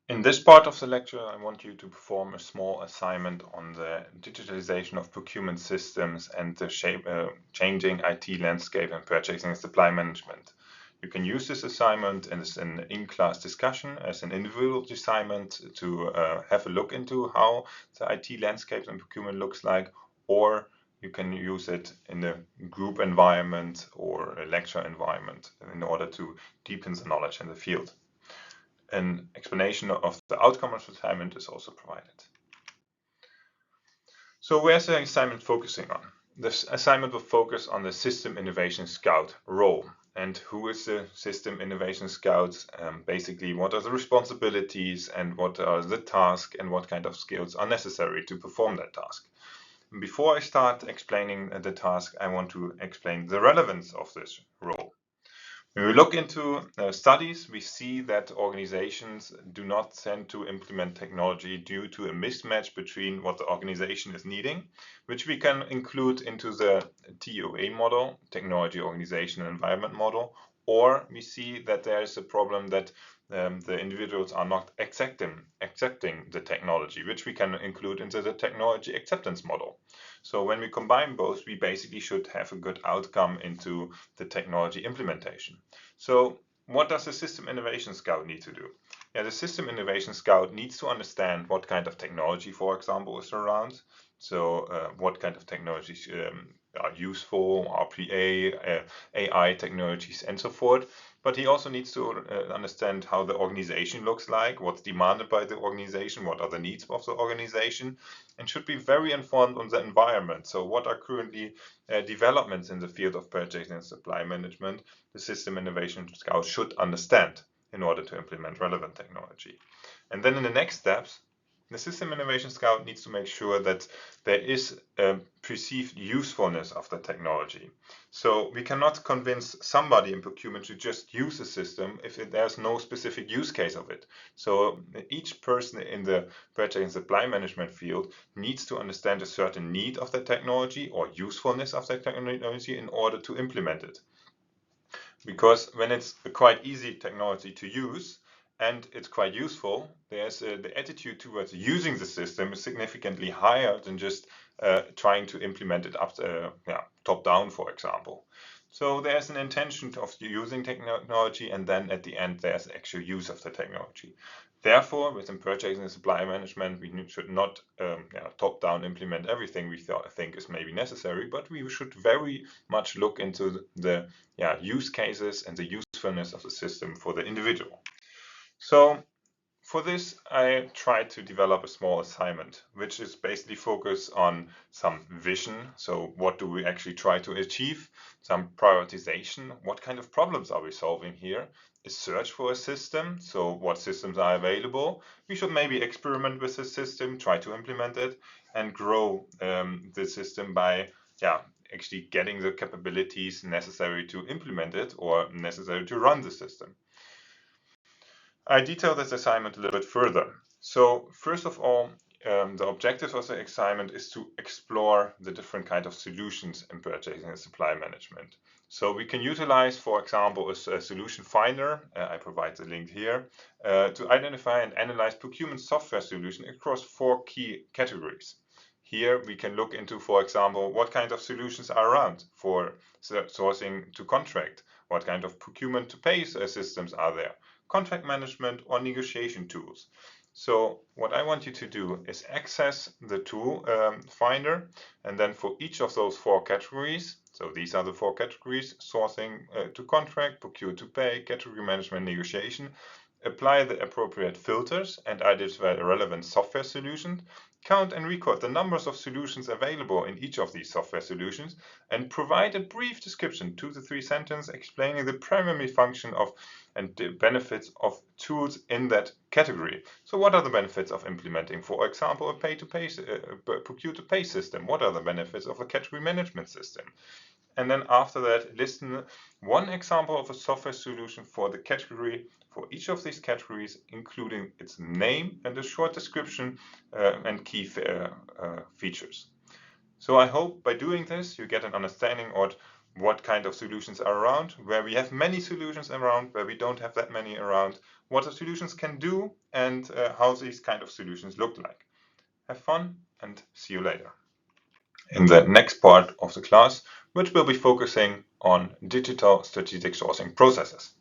In this part of the lecture, I want you to perform a small assignment on the digitalization of procurement systems and the changing IT landscape in purchasing and supply management. You can use this assignment as an in-class discussion, as an individual assignment to have a look into how the IT landscape and procurement looks like, or you can use it in a group environment or a lecture environment in order to deepen the knowledge in the field. An explanation of the outcome of the assignment is also provided. So where's the assignment focusing on? This assignment will focus on the System Innovation Scout role. And who is the System Innovation Scout? Basically, what are the responsibilities and what are the tasks and what kind of skills are necessary to perform that task? Before I start explaining the task, I want to explain the relevance of this role. When we look into studies, we see that organizations do not tend to implement technology due to a mismatch between what the organization is needing, which we can include into the TOA model, Technology Organization and Environment model, or we see that there is a problem that the individuals are not accepting the technology, which we can include into the technology acceptance model. So when we combine both, we basically should have a good outcome into the technology implementation. So what does the System Innovation Scout need to do? Yeah, the System Innovation Scout needs to understand what kind of technology, for example, is around. So what kind of technologies are useful, RPA, AI technologies, and so forth. But he also needs to understand how the organization looks like, what's demanded by the organization, what are the needs of the organization, and should be very informed on the environment. So what are currently developments in the field of purchasing and supply management? The System Innovation Scout should understand in order to implement relevant technology. And then in the next steps, the System Innovation Scout needs to make sure that there is a perceived usefulness of the technology. So we cannot convince somebody in procurement to just use a system if there's no specific use case of it. So each person in the purchasing and supply management field needs to understand a certain need of the technology or usefulness of the technology in order to implement it. Because when it's a quite easy technology to use, and it's quite useful, there's the attitude towards using the system is significantly higher than just trying to implement it up top down, for example. So there's an intention of using technology, and then at the end there's actual use of the technology. Therefore, within purchasing and supply management, we should not top down implement everything we think is maybe necessary, but we should very much look into the use cases and the usefulness of the system for the individual. So for this, I tried to develop a small assignment, which is basically focused on some vision. So what do we actually try to achieve? Some prioritization. What kind of problems are we solving here? A search for a system. So what systems are available? We should maybe experiment with the system, try to implement it, and grow the system by actually getting the capabilities necessary to implement it or necessary to run the system. I detail this assignment a little bit further. So first of all, the objective of the assignment is to explore the different kind of solutions in purchasing and supply management. So we can utilize, for example, a solution finder, I provide the link here, to identify and analyze procurement software solutions across 4 key categories. Here we can look into, for example, what kind of solutions are around for sourcing to contract, what kind of procurement to pay systems are there, contract management or negotiation tools. So what I want you to do is access the tool finder, and then for each of those 4 categories, so these are the 4 categories: sourcing to contract, procure to pay, category management, negotiation, apply the appropriate filters and identify a relevant software solution, count and record the numbers of solutions available in each of these software solutions, and provide a brief description, 2 to 3 sentences, explaining the primary function of and the benefits of tools in that category. So what are the benefits of implementing, for example, a procure-to-pay system? What are the benefits of a category management system? And then after that, list one example of a software solution for the category, for each of these categories, including its name and a short description and key features. So I hope by doing this, you get an understanding of what kind of solutions are around, where we have many solutions around, where we don't have that many around, what the solutions can do, and how these kind of solutions look like. Have fun and see you later. In the next part of the class, which will be focusing on digital strategic sourcing processes.